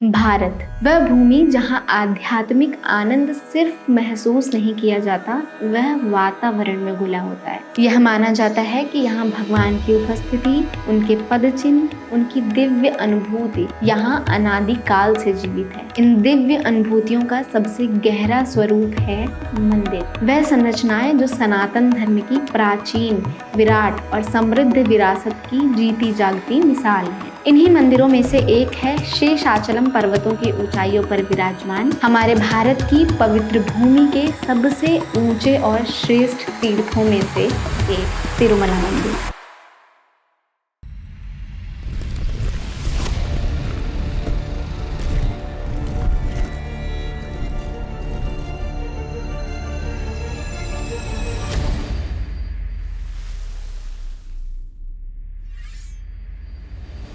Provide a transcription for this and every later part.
भारत वह भूमि जहाँ आध्यात्मिक आनंद सिर्फ महसूस नहीं किया जाता, वह वातावरण में घुला होता है। यह माना जाता है कि यहाँ भगवान की उपस्थिति, उनके पद चिन्ह, उनकी दिव्य अनुभूति यहाँ अनादि काल से जीवित है। इन दिव्य अनुभूतियों का सबसे गहरा स्वरूप है मंदिर। वह संरचनाएं जो सनातन धर्म की प्राचीन, विराट और समृद्ध विरासत की जीती जागती मिसाल है। इन्हीं मंदिरों में से एक है शेषाचलम पर्वतों की ऊंचाइयों पर विराजमान हमारे भारत की पवित्र भूमि के सबसे ऊंचे और श्रेष्ठ तीर्थों में से एक तिरुमला मंदिर।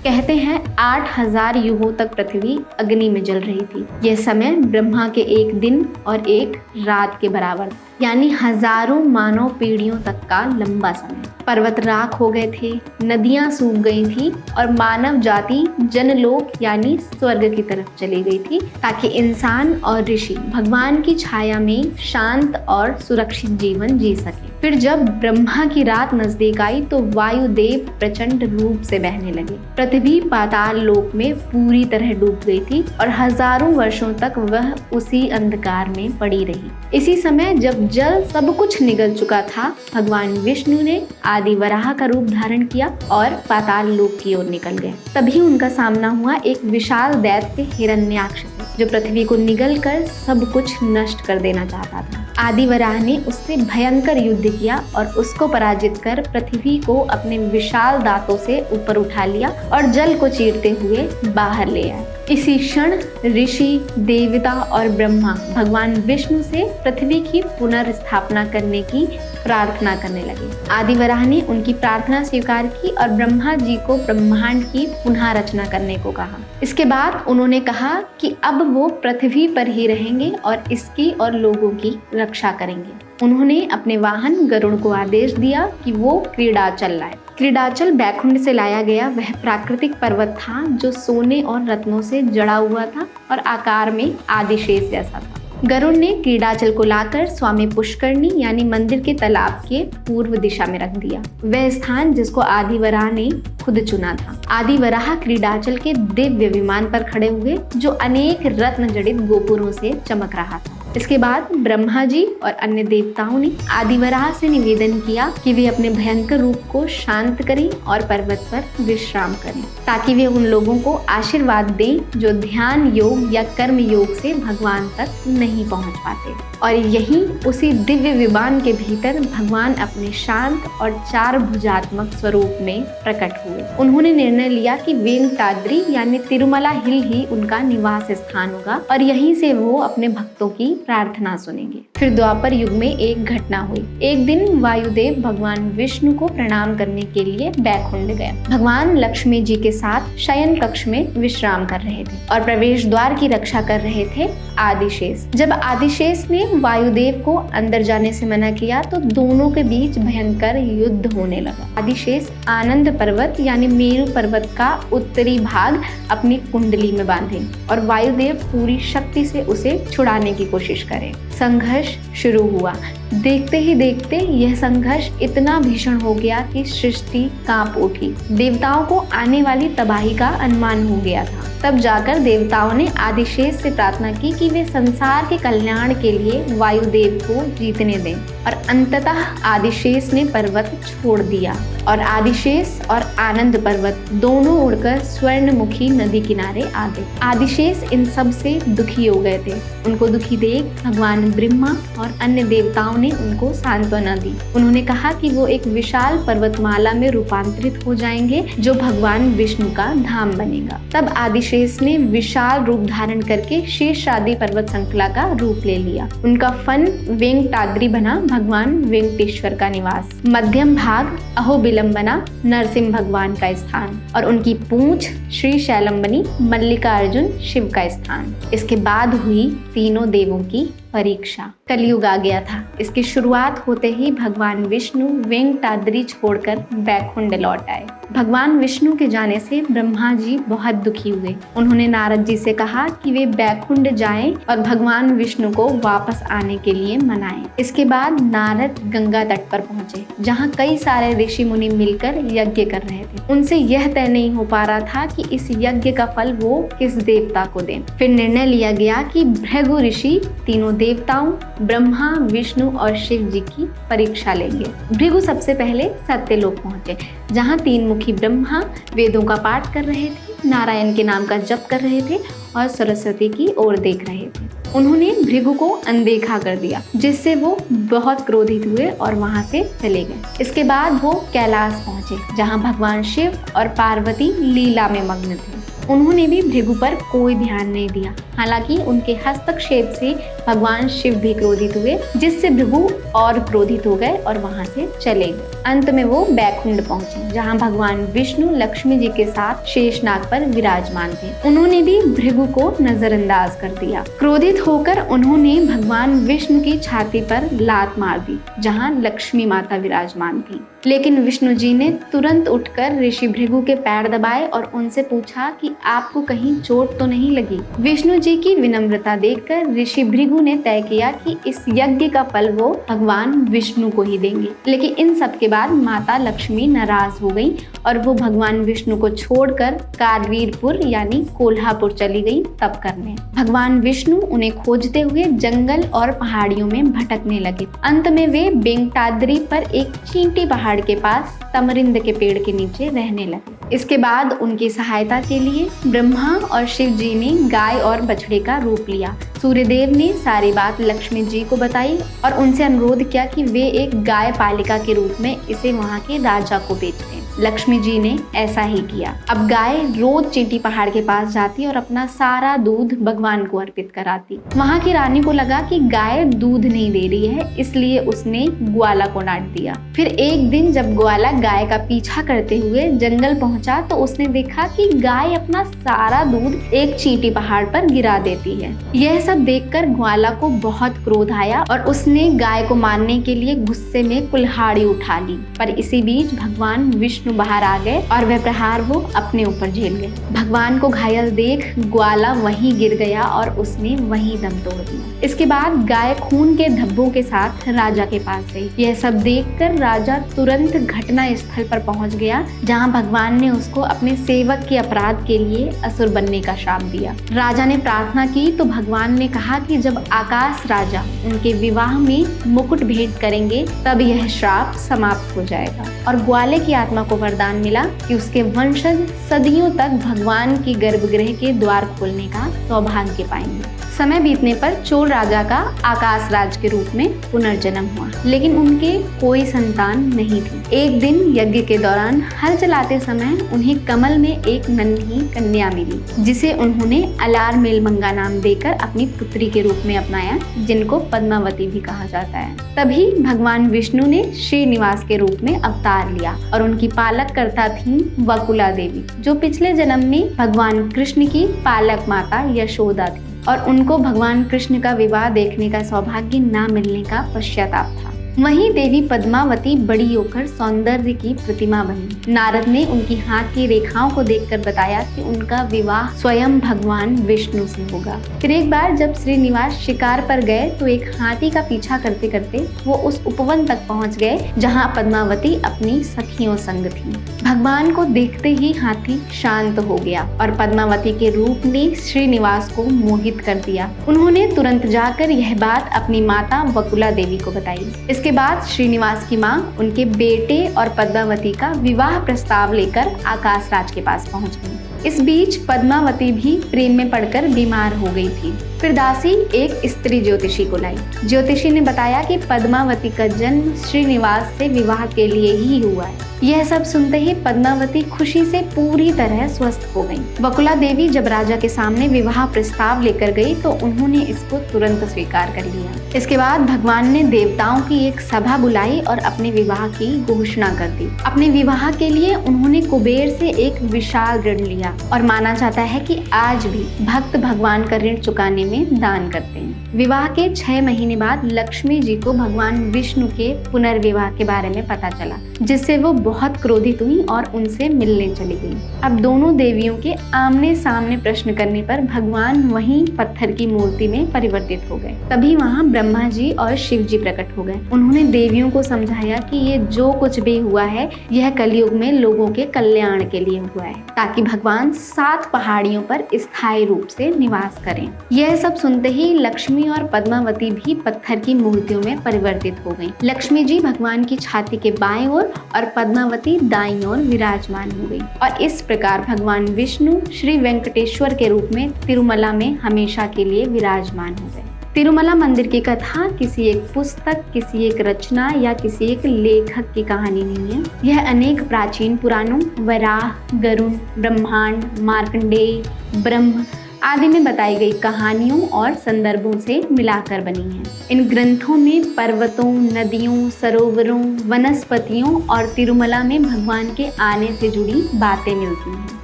कहते हैं 8000 युगों तक पृथ्वी अग्नि में जल रही थी। यह समय ब्रह्मा के एक दिन और एक रात के बराबर था, यानी हजारों मानव पीढ़ियों तक का लंबा समय। पर्वत राख हो गए थे, नदियां सूख गई थी और मानव जाति जनलोक यानी स्वर्ग की तरफ चली गई थी, ताकि इंसान और ऋषि भगवान की छाया में शांत और सुरक्षित जीवन जी सके। फिर जब ब्रह्मा की रात नजदीक आई तो वायुदेव प्रचंड रूप से बहने लगे। पृथ्वी पाताल लोक में पूरी तरह डूब गई थी और हजारों वर्षों तक वह उसी अंधकार में पड़ी रही। इसी समय जब जल सब कुछ निगल चुका था, भगवान विष्णु ने आदि वराह का रूप धारण किया और पाताल लोक की ओर निकल गए। तभी उनका सामना हुआ एक विशाल दैत्य हिरण्याक्ष से, जो पृथ्वी को निगल कर सब कुछ नष्ट कर देना चाहता था। आदि वराह ने उससे भयंकर युद्ध किया और उसको पराजित कर पृथ्वी को अपने विशाल दांतों से ऊपर उठा लिया और जल को चीरते हुए बाहर ले आए। इसी क्षण ऋषि, देवता और ब्रह्मा भगवान विष्णु से पृथ्वी की पुनर्स्थापना करने की प्रार्थना करने लगे। आदि वराह ने उनकी प्रार्थना स्वीकार की और ब्रह्मा जी को ब्रह्मांड की पुनः रचना करने को कहा। इसके बाद उन्होंने कहा कि अब वो पृथ्वी पर ही रहेंगे और इसकी और लोगों की रक्षा करेंगे। उन्होंने अपने वाहन गरुड़ को आदेश दिया कि वो क्रीडाचल लाए। क्रीडाचल बैकुंठ से लाया गया वह प्राकृतिक पर्वत था जो सोने और रत्नों से जड़ा हुआ था और आकार में आदिशेष जैसा था। गरुड़ ने क्रीडाचल को लाकर स्वामी पुष्करणी यानी मंदिर के तालाब के पूर्व दिशा में रख दिया, वह स्थान जिसको आदि वराह ने खुद चुना था। आदि वराह क्रीडाचल के दिव्य विमान पर खड़े हुए, जो अनेक रत्न जड़ित गोपुरों से चमक रहा था। इसके बाद ब्रह्मा जी और अन्य देवताओं ने आदि वराह से निवेदन किया कि वे अपने भयंकर रूप को शांत करें और पर्वत पर विश्राम करें, ताकि वे उन लोगों को आशीर्वाद दें जो ध्यान योग या कर्म योग से भगवान तक नहीं पहुंच पाते। और यहीं उसी दिव्य विमान के भीतर भगवान अपने शांत और 4 भुजात्मक स्वरूप में प्रकट हुए। उन्होंने निर्णय लिया कि वेंकटाद्रि यानी तिरुमला हिल ही उनका निवास स्थान होगा और यहीं से वो अपने भक्तों की प्रार्थना सुनेंगे। फिर द्वापर युग में एक घटना हुई। एक दिन वायुदेव भगवान विष्णु को प्रणाम करने के लिए बैकुंठ गए। भगवान लक्ष्मी जी के साथ शयन कक्ष में विश्राम कर रहे थे और प्रवेश द्वार की रक्षा कर रहे थे आदिशेष। जब आदिशेष ने वायुदेव को अंदर जाने से मना किया तो दोनों के बीच भयंकर युद्ध होने लगा। आदिशेष आनंद पर्वत यानी मेरु पर्वत का उत्तरी भाग अपनी कुंडली में बांधे और वायुदेव पूरी शक्ति से उसे छुड़ाने की कोशिश करें। संघर्ष शुरू हुआ। देखते ही देखते यह संघर्ष इतना भीषण हो गया कि सृष्टि कांप उठी। देवताओं को आने वाली तबाही का अनुमान हो गया था। तब जाकर देवताओं ने आदिशेष से प्रार्थना की कि वे संसार के कल्याण के लिए वायुदेव को जीतने दें और अंततः आदिशेष ने पर्वत छोड़ दिया और आदिशेष और आनंद पर्वत दोनों उड़कर स्वर्णमुखी नदी किनारे आ गए। आदिशेष इन सब से दुखी हो गए थे। उनको दुखी देख भगवान ब्रह्मा और अन्य देवताओं ने उनको सांत्वना दी। उन्होंने कहा कि वो एक विशाल पर्वतमाला में रूपांतरित हो जाएंगे जो भगवान विष्णु का धाम बनेगा। तब आदिशेष ने विशाल रूप धारण करके शेषाद्रि पर्वत श्रृंखला का रूप ले लिया। उनका फन वेंकटाद्रि बना भगवान वेंकटेश्वर का निवास। मध्यम भाग अहोबिलम बना नरसिंह भगवान का स्थान और उनकी पूंछ श्री शैलम बनी मल्लिकार्जुन शिव का स्थान। इसके बाद हुई तीनों देवों की परीक्षा। कलयुग आ गया था। इसकी शुरुआत होते ही भगवान विष्णु वेंकटाद्रि छोड़कर बैकुंठ लौट आए। भगवान विष्णु के जाने से ब्रह्मा जी बहुत दुखी हुए। उन्होंने नारद जी से कहा कि वे बैकुंठ जाएं और भगवान विष्णु को वापस आने के लिए मनाएं। इसके बाद नारद गंगा तट पर पहुंचे, जहां कई सारे ऋषि मुनि मिलकर यज्ञ कर रहे थे। उनसे यह तय नहीं हो पा रहा था कि इस यज्ञ का फल वो किस देवता को दें। फिर निर्णय लिया गया कि भृगु ऋषि तीनों देवताओं ब्रह्मा, विष्णु और शिव जी की परीक्षा लेंगे। भृगु सबसे पहले सत्यलोक पहुंचे, जहां तीन मुखी ब्रह्मा वेदों का पाठ कर रहे थे, नारायण के नाम का जप कर रहे थे और सरस्वती की ओर देख रहे थे। उन्होंने भृगु को अनदेखा कर दिया, जिससे वो बहुत क्रोधित हुए और वहां से चले गए। इसके बाद वो कैलाश पहुंचे, जहां भगवान शिव और पार्वती लीला में मग्न थे। उन्होंने भी भृगु पर कोई ध्यान नहीं दिया। हालांकि उनके हस्तक्षेप से भगवान शिव भी क्रोधित हुए, जिससे भृगु और क्रोधित हो गए और वहां से चले गए। अंत में वो बैकुंठ पहुंचे, जहां भगवान विष्णु लक्ष्मी जी के साथ शेषनाग पर विराजमान थे। उन्होंने भी भृगु को नजरअंदाज कर दिया। क्रोधित होकर उन्होंने भगवान विष्णु की छाती पर लात मार दी, जहां लक्ष्मी माता विराजमान थी। लेकिन विष्णु जी ने तुरंत उठकर ऋषि भृगु के पैर दबाए और उनसे पूछा कि आपको कहीं चोट तो नहीं लगी। विष्णु जी की विनम्रता देखकर ऋषि भृगु ने तय किया कि इस यज्ञ का फल वो भगवान विष्णु को ही देंगे। लेकिन इन सब के बाद माता लक्ष्मी नाराज हो गई और वो भगवान विष्णु को छोड़कर कारवीरपुर यानी कोल्हापुर चली गई तप करने। भगवान विष्णु उन्हें खोजते हुए जंगल और पहाड़ियों में भटकने लगे। अंत में वे वेंकटाद्रि पर एक चींटी पहाड़ के पास तमरिंद के पेड़ के नीचे रहने लगे। इसके बाद उनकी सहायता के लिए ब्रह्मा और शिव जी ने गाय और बछड़े का रूप लिया। सूर्यदेव ने सारी बात लक्ष्मी जी को बताई और उनसे अनुरोध किया कि वे एक गाय पालिका के रूप में इसे वहां के राजा को बेच दें। लक्ष्मी जी ने ऐसा ही किया। अब गाय रोज चींटी पहाड़ के पास जाती और अपना सारा दूध भगवान को अर्पित कराती। वहां की रानी को लगा कि गाय दूध नहीं दे रही है, इसलिए उसने ग्वाला को डांट दिया। फिर एक दिन जब ग्वाला गाय का पीछा करते हुए जंगल पहुंचा तो उसने देखा कि गाय अपना सारा दूध एक चींटी पहाड़ पर गिरा देती है। यह सब देखकर ग्वाला को बहुत क्रोध आया और उसने गाय को मारने के लिए गुस्से में कुल्हाड़ी उठा ली। पर इसी बीच भगवान विष्णु बाहर आ गए और वह प्रहार वो अपने ऊपर झेल गए। भगवान को घायल देख ग्वाला वहीं गिर गया और उसने वहीं दम तोड़ दिया। इसके बाद गाय खून के धब्बों के साथ राजा के पास गई। यह सब देखकर राजा तुरंत घटना स्थल पर पहुंच गया, जहां भगवान ने उसको अपने सेवक के अपराध के लिए असुर बनने का श्राप दिया। राजा ने प्रार्थना की तो भगवान ने कहा कि जब आकाश राजा उनके विवाह में मुकुट भेंट करेंगे तब यह श्राप समाप्त हो जाएगा। और ग्वाले की आत्मा को वरदान मिला कि उसके वंशज सदियों तक भगवान की गर्भगृह के द्वार खोलने का सौभाग्य पाएंगे। समय बीतने पर चोल राजा का आकाश राज के रूप में पुनर्जन्म हुआ, लेकिन उनके कोई संतान नहीं थी। एक दिन यज्ञ के दौरान हल चलाते समय उन्हें कमल में एक नन्ही कन्या मिली, जिसे उन्होंने अलारमेलमंगा नाम देकर अपनी पुत्री के रूप में अपनाया, जिनको पद्मावती भी कहा जाता है। तभी भगवान विष्णु ने श्रीनिवास के रूप में अवतार लिया और उनकी पालककर्ता थी वकुला देवी, जो पिछले जन्म में भगवान कृष्ण की पालक माता यशोदा थी और उनको भगवान कृष्ण का विवाह देखने का सौभाग्य न मिलने का पश्चाताप था। वहीं देवी पद्मावती बड़ी होकर सौंदर्य की प्रतिमा बनी। नारद ने उनकी हाथ की रेखाओं को देखकर बताया कि उनका विवाह स्वयं भगवान विष्णु से होगा। फिर एक बार जब श्रीनिवास शिकार पर गए तो एक हाथी का पीछा करते करते वो उस उपवन तक पहुंच गए, जहां पद्मावती अपनी सखियों संग थी। भगवान को देखते ही हाथी शांत हो गया और पद्मावती के रूप ने श्रीनिवास को मोहित कर दिया। उन्होंने तुरंत जाकर यह बात अपनी माता वकुला देवी को बताई। इसके बाद श्रीनिवास की मां उनके बेटे और पद्मावती का विवाह प्रस्ताव लेकर आकाश राज के पास पहुंच गई। इस बीच पद्मावती भी प्रेम में पड़कर बीमार हो गई थी। फिर दासी एक स्त्री ज्योतिषी को लाई। ज्योतिषी ने बताया कि पद्मावती का जन्म श्रीनिवास से विवाह के लिए ही हुआ है। यह सब सुनते ही पद्मावती खुशी से पूरी तरह स्वस्थ हो गईं। बकुला देवी जब राजा के सामने विवाह प्रस्ताव लेकर गई तो उन्होंने इसको तुरंत स्वीकार कर लिया। इसके बाद भगवान ने देवताओं की एक सभा बुलाई और अपने विवाह की घोषणा कर दी। अपने विवाह के लिए उन्होंने कुबेर से एक विशाल ऋण लिया और माना जाता है कि आज भी भक्त भगवान का ऋण चुकाने में दान करते हैं। विवाह के 6 महीने बाद लक्ष्मी जी को भगवान विष्णु के पुनर्विवाह के बारे में पता चला, जिससे वो बहुत क्रोधित हुई और उनसे मिलने चली गई। अब दोनों देवियों के आमने सामने प्रश्न करने पर भगवान वहीं पत्थर की मूर्ति में परिवर्तित हो गए। तभी वहां ब्रह्मा जी और शिव जी प्रकट हो गए। उन्होंने देवियों को समझाया कि ये जो कुछ भी हुआ है यह कलयुग में लोगों के कल्याण के लिए हुआ है, ताकि भगवान 7 पहाड़ियों पर स्थायी रूप से निवास करें। यह सब सुनते ही लक्ष्मी और पद्मावती भी पत्थर की मूर्तियों में परिवर्तित हो गईं। लक्ष्मी जी भगवान की छाती के बाएं ओर और पद्मावती दाईं ओर विराजमान हो गई और इस प्रकार भगवान विष्णु श्री वेंकटेश्वर के रूप में तिरुमला में हमेशा के लिए विराजमान हो गए। तिरुमला मंदिर की कथा किसी एक पुस्तक, किसी एक रचना या किसी एक लेखक की कहानी नहीं है। यह अनेक प्राचीन पुराणों, वराह, गरुड़, ब्रह्मांड, मार्कंडेय, ब्रह्म आदि में बताई गई कहानियों और संदर्भों से मिलाकर बनी है। इन ग्रंथों में पर्वतों, नदियों, सरोवरों, वनस्पतियों और तिरुमला में भगवान के आने से जुड़ी बातें मिलती हैं।